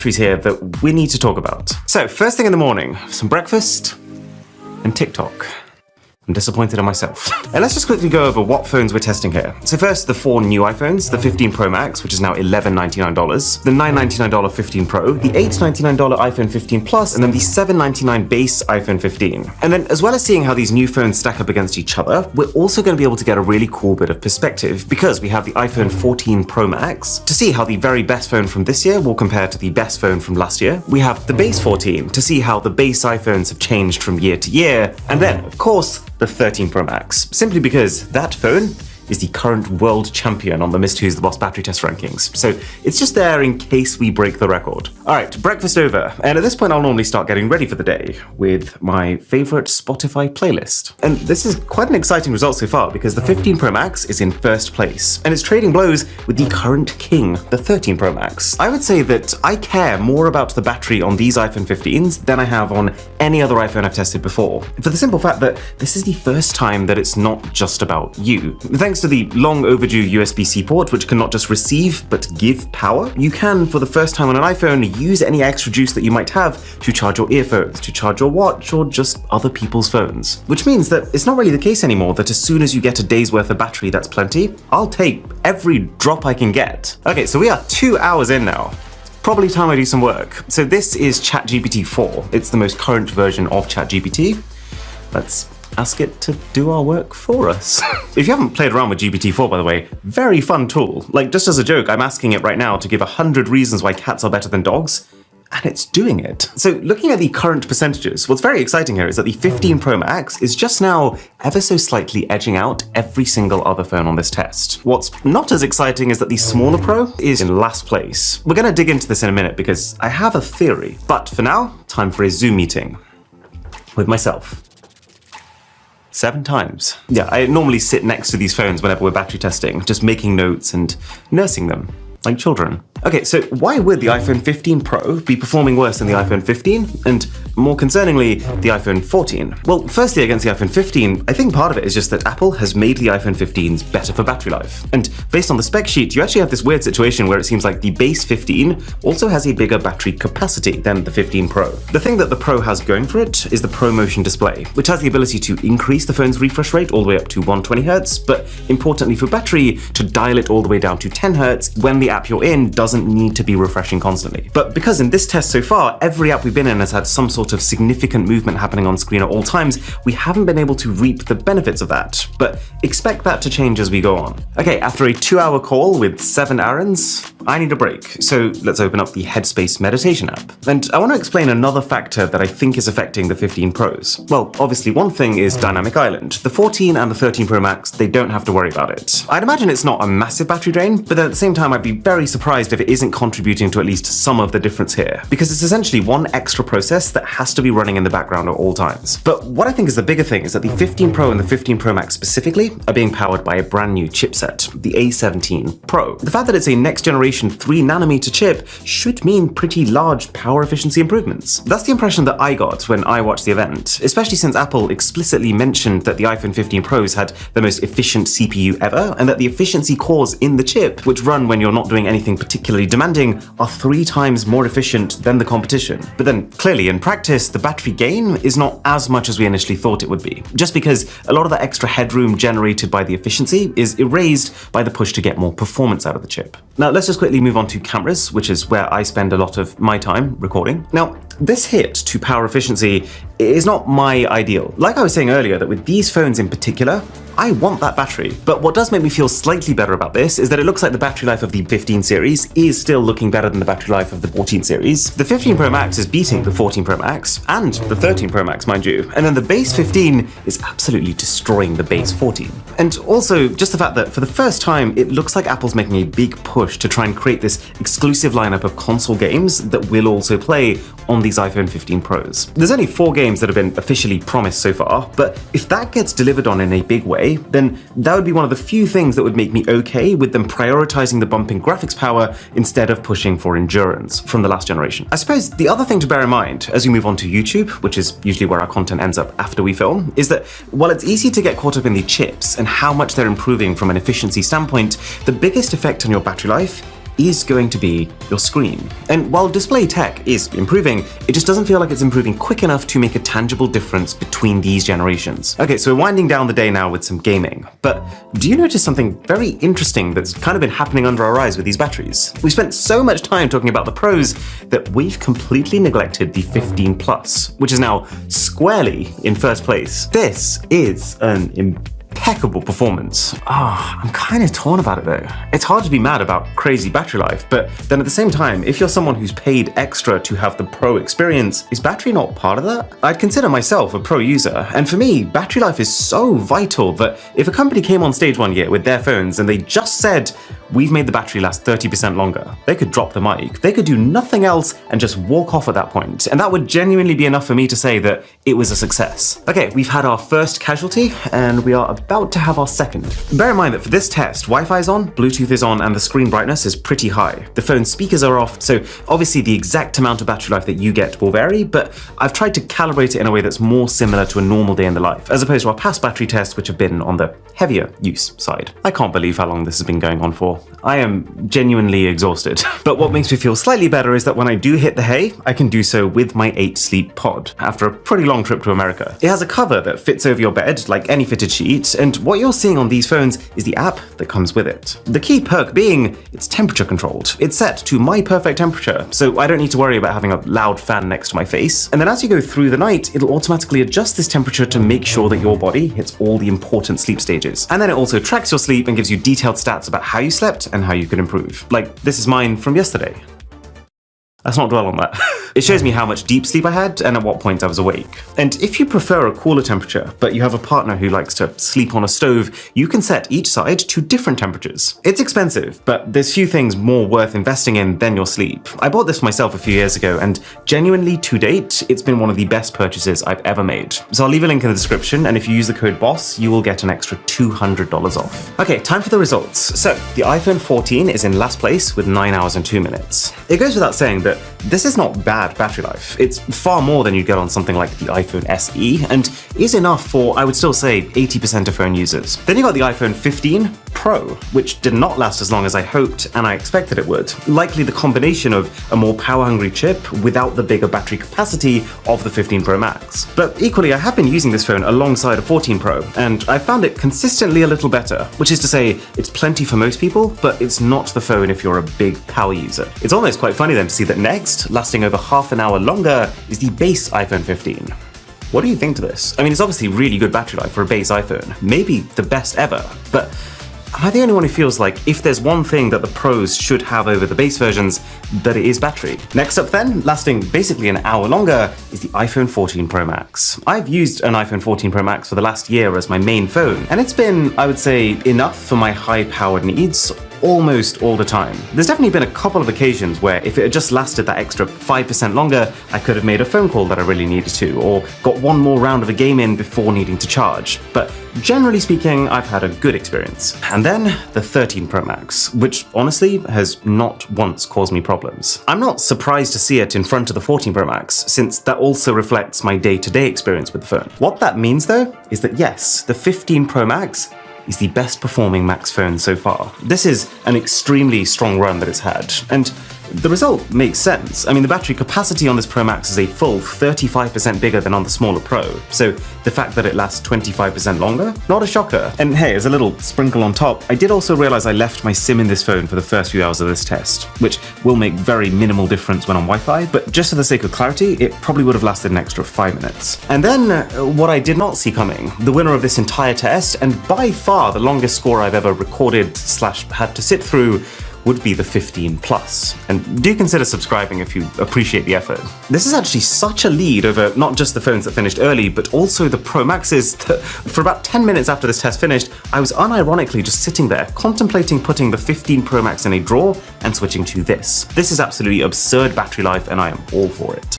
Batteries here that we need to talk about. So, first thing in the morning, some breakfast and TikTok. I'm disappointed in myself. And let's just quickly go over what phones we're testing here. So first, the 4 new iPhones, the 15 Pro Max, which is now $1199, the $999 15 Pro, the $899 iPhone 15 Plus, and then the $799 base iPhone 15. And then, as well as seeing how these new phones stack up against each other, we're also going to be able to get a really cool bit of perspective because we have the iPhone 14 Pro Max to see how the very best phone from this year will compare to the best phone from last year. We have the base 14 to see how the base iPhones have changed from year to year. And then, of course, the 13 Pro Max, simply because that phone is the current world champion on the Mr. Who's the Boss battery test rankings. So it's just there in case we break the record. All right, breakfast over. And at this point, I'll normally start getting ready for the day with my favorite Spotify playlist. And this is quite an exciting result so far because the 15 Pro Max is in first place and it's trading blows with the current king, the 13 Pro Max. I would say that I care more about the battery on these iPhone 15s than I have on any other iPhone I've tested before, for the simple fact that this is the first time that it's not just about you. Thanks to the long overdue USB-C port, which can not just receive, but give power, you can, for the first time on an iPhone, use any extra juice that you might have to charge your earphones, to charge your watch, or just other people's phones. Which means that it's not really the case anymore that as soon as you get a day's worth of battery, that's plenty. I'll take every drop I can get. Okay, so we are 2 hours in now. Probably time I do some work. So this is ChatGPT 4. It's the most current version of ChatGPT. Let's ask it to do our work for us. If you haven't played around with GPT-4, by the way, very fun tool. Like, just as a joke, I'm asking it right now to give 100 reasons why cats are better than dogs, and it's doing it. So looking at the current percentages, what's very exciting here is that the 15 Pro Max is just now ever so slightly edging out every single other phone on this test. What's not as exciting is that the smaller Pro is in last place. We're gonna dig into this in a minute because I have a theory, but for now, time for a Zoom meeting with myself. 7 times. Yeah, I normally sit next to these phones whenever we're battery testing, just making notes and nursing them, like children. Okay, so why would the iPhone 15 Pro be performing worse than the iPhone 15? And more concerningly, the iPhone 14? Well, firstly, against the iPhone 15, I think part of it is just that Apple has made the iPhone 15s better for battery life. And based on the spec sheet, you actually have this weird situation where it seems like the base 15 also has a bigger battery capacity than the 15 Pro. The thing that the Pro has going for it is the ProMotion display, which has the ability to increase the phone's refresh rate all the way up to 120 Hz, but importantly for battery, to dial it all the way down to 10 Hz when the app you're in doesn't need to be refreshing constantly. But because in this test so far, every app we've been in has had some sort of significant movement happening on screen at all times, we haven't been able to reap the benefits of that. But expect that to change as we go on. Okay, after a 2-hour call with 7 errands, I need a break. So let's open up the Headspace meditation app. And I want to explain another factor that I think is affecting the 15 Pros. Well, obviously one thing is Dynamic Island. The 14 and the 13 Pro Max, they don't have to worry about it. I'd imagine it's not a massive battery drain, but then at the same time, I'd be very surprised if it isn't contributing to at least some of the difference here, because it's essentially one extra process that has to be running in the background at all times. But what I think is the bigger thing is that the 15 Pro and the 15 Pro Max specifically are being powered by a brand new chipset, the A17 Pro. The fact that it's a next generation 3nm chip should mean pretty large power efficiency improvements. That's the impression that I got when I watched the event, especially since Apple explicitly mentioned that the iPhone 15 Pros had the most efficient CPU ever, and that the efficiency cores in the chip, which run when you're not doing anything particularly demanding, are 3 times more efficient than the competition. But then clearly in practice, the battery gain is not as much as we initially thought it would be, just because a lot of that extra headroom generated by the efficiency is erased by the push to get more performance out of the chip. Now let's just quickly move on to cameras, which is where I spend a lot of my time recording. Now, this hit to power efficiency is not my ideal. Like I was saying earlier, that with these phones in particular, I want that battery. But what does make me feel slightly better about this is that it looks like the battery life of the 15 series is still looking better than the battery life of the 14 series. The 15 Pro Max is beating the 14 Pro Max and the 13 Pro Max, mind you. And then the base 15 is absolutely destroying the base 14. And also just the fact that for the first time, it looks like Apple's making a big push to try and create this exclusive lineup of console games that will also play on these iPhone 15 Pros. There's only 4 games that have been officially promised so far, but if that gets delivered on in a big way, then that would be one of the few things that would make me okay with them prioritizing the bump in graphics power instead of pushing for endurance from the last generation. I suppose the other thing to bear in mind as we move on to YouTube, which is usually where our content ends up after we film, is that while it's easy to get caught up in the chips and how much they're improving from an efficiency standpoint, the biggest effect on your battery life is going to be your screen. And while display tech is improving, it just doesn't feel like it's improving quick enough to make a tangible difference between these generations. Okay, so we're winding down the day now with some gaming, but do you notice something very interesting that's kind of been happening under our eyes with these batteries? We spent so much time talking about the pros that we've completely neglected the 15 Plus, which is now squarely in first place. This is an impeccable performance. I'm kind of torn about it though. It's hard to be mad about crazy battery life, but then at the same time, if you're someone who's paid extra to have the pro experience, is battery not part of that? I'd consider myself a pro user, and for me, battery life is so vital that if a company came on stage one year with their phones and they just said, we've made the battery last 30% longer, they could drop the mic, they could do nothing else and just walk off at that point, and that would genuinely be enough for me to say that it was a success. Okay, we've had our first casualty, and we are about to have our second. Bear in mind that for this test, Wi-Fi is on, Bluetooth is on, and the screen brightness is pretty high. The phone's speakers are off, so obviously the exact amount of battery life that you get will vary, but I've tried to calibrate it in a way that's more similar to a normal day in the life, as opposed to our past battery tests, which have been on the heavier use side. I can't believe how long this has been going on for. I am genuinely exhausted. But what makes me feel slightly better is that when I do hit the hay, I can do so with my 8 Sleep Pod, after a pretty long trip to America. It has a cover that fits over your bed, like any fitted sheet, and what you're seeing on these phones is the app that comes with it. The key perk being, it's temperature controlled. It's set to my perfect temperature, so I don't need to worry about having a loud fan next to my face. And then as you go through the night, it'll automatically adjust this temperature to make sure that your body hits all the important sleep stages. And then it also tracks your sleep and gives you detailed stats about how you slept and how you could improve. Like, this is mine from yesterday. Let's not dwell on that. It shows me how much deep sleep I had and at what point I was awake. And if you prefer a cooler temperature, but you have a partner who likes to sleep on a stove, you can set each side to different temperatures. It's expensive, but there's few things more worth investing in than your sleep. I bought this for myself a few years ago, and genuinely to date, it's been one of the best purchases I've ever made. So I'll leave a link in the description, and if you use the code BOSS, you will get an extra $200 off. Okay, time for the results. So the iPhone 14 is in last place with 9 hours and 2 minutes. It goes without saying that this is not bad battery life. It's far more than you'd get on something like the iPhone SE, and is enough for, I would still say, 80% of phone users. Then you got the iPhone 15 Pro, which did not last as long as I hoped and I expected it would. Likely the combination of a more power-hungry chip without the bigger battery capacity of the 15 Pro Max. But equally, I have been using this phone alongside a 14 Pro, and I found it consistently a little better, which is to say, it's plenty for most people, but it's not the phone if you're a big power user. It's almost quite funny then to see that next, lasting over half an hour longer, is the base iPhone 15. What do you think to this? I mean, it's obviously really good battery life for a base iPhone, maybe the best ever, but am I the only one who feels like if there's one thing that the pros should have over the base versions, that it is battery? Next up then, lasting basically an hour longer, is the iPhone 14 Pro Max. I've used an iPhone 14 Pro Max for the last year as my main phone, and it's been, I would say, enough for my high-powered needs almost all the time. There's definitely been a couple of occasions where if it had just lasted that extra 5% longer, I could have made a phone call that I really needed to, or got one more round of a game in before needing to charge. But generally speaking, I've had a good experience. And then the 13 Pro Max, which honestly has not once caused me problems. I'm not surprised to see it in front of the 14 Pro Max, since that also reflects my day-to-day experience with the phone. What that means though, is that yes, the 15 Pro Max is the best performing Max phone so far. This is an extremely strong run that it's had, and the result makes sense. I mean, the battery capacity on this Pro Max is a full 35% bigger than on the smaller Pro, so the fact that it lasts 25% longer, not a shocker. And hey, as a little sprinkle on top, I did also realize I left my SIM in this phone for the first few hours of this test, which will make very minimal difference when on Wi-Fi, but just for the sake of clarity, it probably would have lasted an extra 5 minutes. And then, what I did not see coming, the winner of this entire test, and by far the longest score I've ever recorded / had to sit through, would be the 15 Plus. And do consider subscribing if you appreciate the effort. This is actually such a lead over not just the phones that finished early, but also the Pro Maxes that for about 10 minutes after this test finished, I was unironically just sitting there contemplating putting the 15 Pro Max in a drawer and switching to this. This is absolutely absurd battery life and I am all for it.